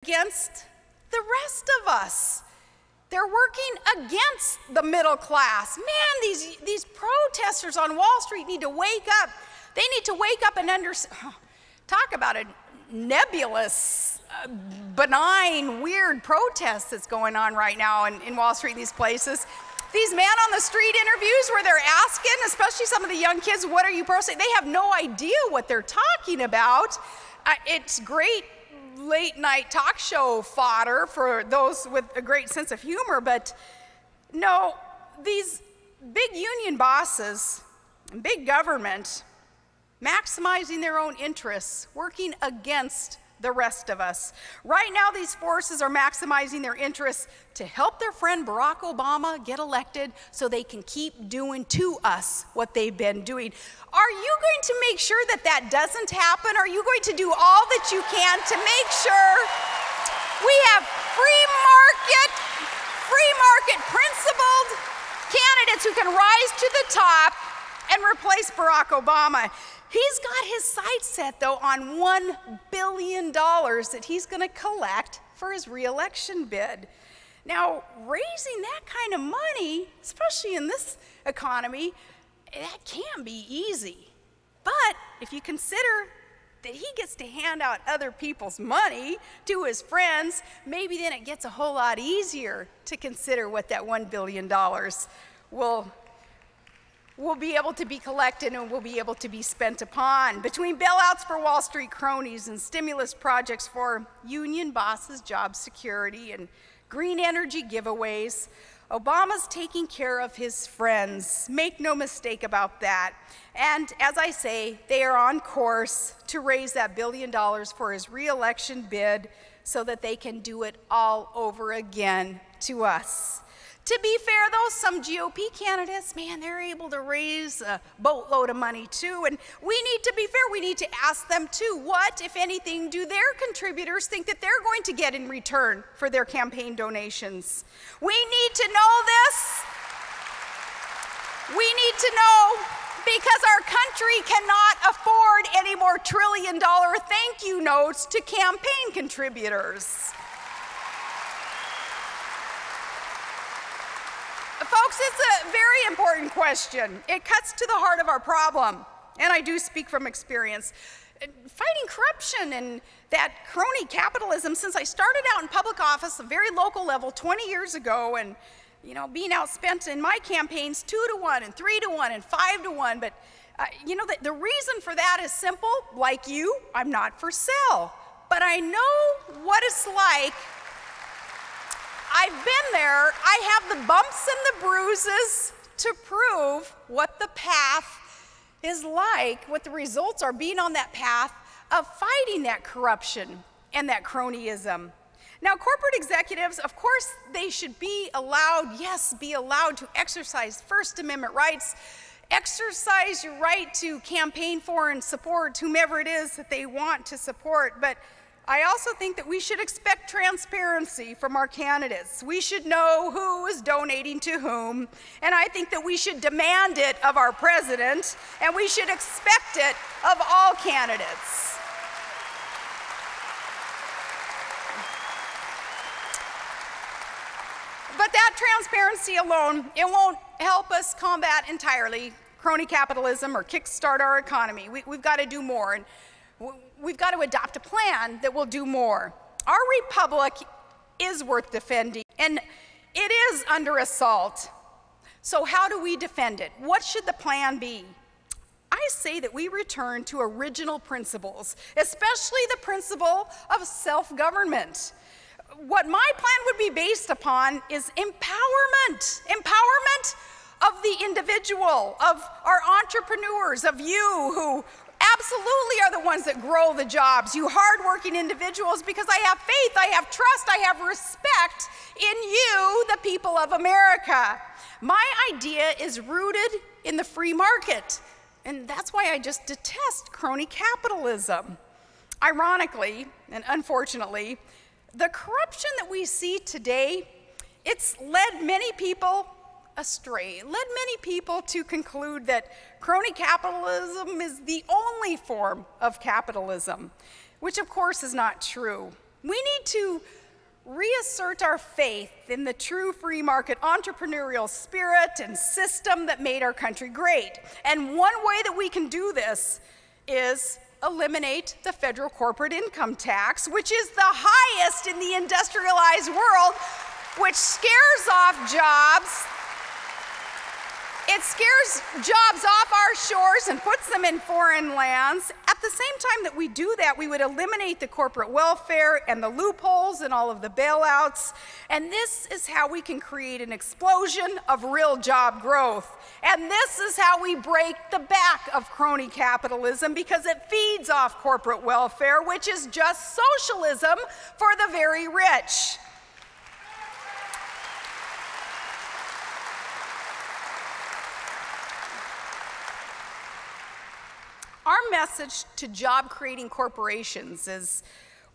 against the rest of us. They're working against the middle class. Man, these protesters on Wall Street need to wake up. They need to wake up and understand. Talk about a nebulous, benign, weird protest that's going on right now in Wall Street, these places. These man on the street interviews where they're asking, especially some of the young kids, what are you protesting? They have no idea what they're talking about. It's great late night talk show fodder for those with a great sense of humor, but no, these big union bosses and big government maximizing their own interests, working against the rest of us. Right now, these forces are maximizing their interests to help their friend Barack Obama get elected so they can keep doing to us what they've been doing. Are you going to make sure that that doesn't happen? Are you going to do all that you can to make sure we have free market principled candidates who can rise to the top and replace Barack Obama? He's got his sights set, though, on $1 billion that he's going to collect for his re-election bid. Now, raising that kind of money, especially in this economy, that can't be easy. But if you consider that he gets to hand out other people's money to his friends, maybe then it gets a whole lot easier to consider what that $1 billion will be able to be collected and will be able to be spent upon. Between bailouts for Wall Street cronies and stimulus projects for union bosses, job security, and green energy giveaways, Obama's taking care of his friends. Make no mistake about that. And as I say, they are on course to raise that $1 billion for his re-election bid so that they can do it all over again to us. To be fair, though, some GOP candidates, man, they're able to raise a boatload of money, too. And we need to be fair. We need to ask them, too, what, if anything, do their contributors think that they're going to get in return for their campaign donations? We need to know this. We need to know because our country cannot afford any more trillion-dollar thank you notes to campaign contributors. Folks, it's a very important question. It cuts to the heart of our problem, and I do speak from experience. Fighting corruption and that crony capitalism, since I started out in public office, a very local level, 20 years ago, and being outspent in my campaigns 2 to 1 and 3 to 1 and 5 to 1, but the reason for that is simple. Like you, I'm not for sale, but I know what it's like. I've been there. I have the bumps and the bruises to prove what the path is like, what the results are being on that path of fighting that corruption and that cronyism. Now, corporate executives, of course, they should be allowed, yes, be allowed to exercise First Amendment rights, exercise your right to campaign for and support whomever it is that they want to support, but I also think that we should expect transparency from our candidates. We should know who is donating to whom, and I think that we should demand it of our president, and we should expect it of all candidates. But that transparency alone, it won't help us combat entirely crony capitalism or kickstart our economy. We've got to do more. And we've got to adopt a plan that will do more. Our republic is worth defending, and it is under assault. So how do we defend it? What should the plan be? I say that we return to original principles, especially the principle of self-government. What my plan would be based upon is empowerment. Empowerment of the individual, of our entrepreneurs, of you who absolutely are the ones that grow the jobs, you hardworking individuals, because I have faith, I have trust, I have respect in you, the people of America. My idea is rooted in the free market, and that's why I just detest crony capitalism. Ironically, and unfortunately, the corruption that we see today, it's led many people astray, led many people to conclude that crony capitalism is the only form of capitalism, which of course is not true. We need to reassert our faith in the true free market entrepreneurial spirit and system that made our country great. And one way that we can do this is eliminate the federal corporate income tax, which is the highest in the industrialized world, which scares off jobs. It scares jobs off our shores and puts them in foreign lands. At the same time that we do that, we would eliminate the corporate welfare and the loopholes and all of the bailouts. And this is how we can create an explosion of real job growth. And this is how we break the back of crony capitalism, because it feeds off corporate welfare, which is just socialism for the very rich. Our message to job-creating corporations is,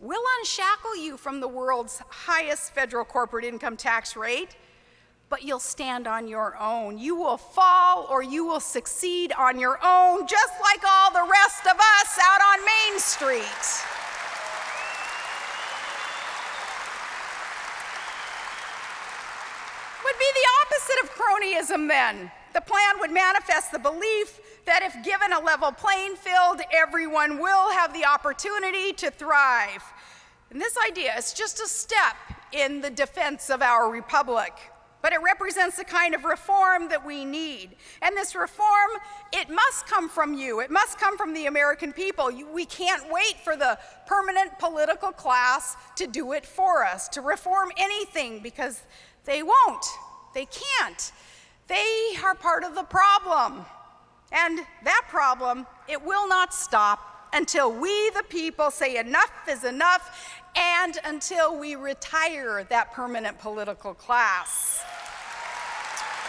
we'll unshackle you from the world's highest federal corporate income tax rate, but you'll stand on your own. You will fall or you will succeed on your own, just like all the rest of us out on Main Street. Would be the opposite of cronyism then. The plan would manifest the belief that if given a level playing field, everyone will have the opportunity to thrive. And this idea is just a step in the defense of our republic, but it represents the kind of reform that we need. And this reform, it must come from you. It must come from the American people. We can't wait for the permanent political class to do it for us, to reform anything, because they won't. They can't. They are part of the problem. And that problem, it will not stop until we, the people, say enough is enough, and until we retire that permanent political class.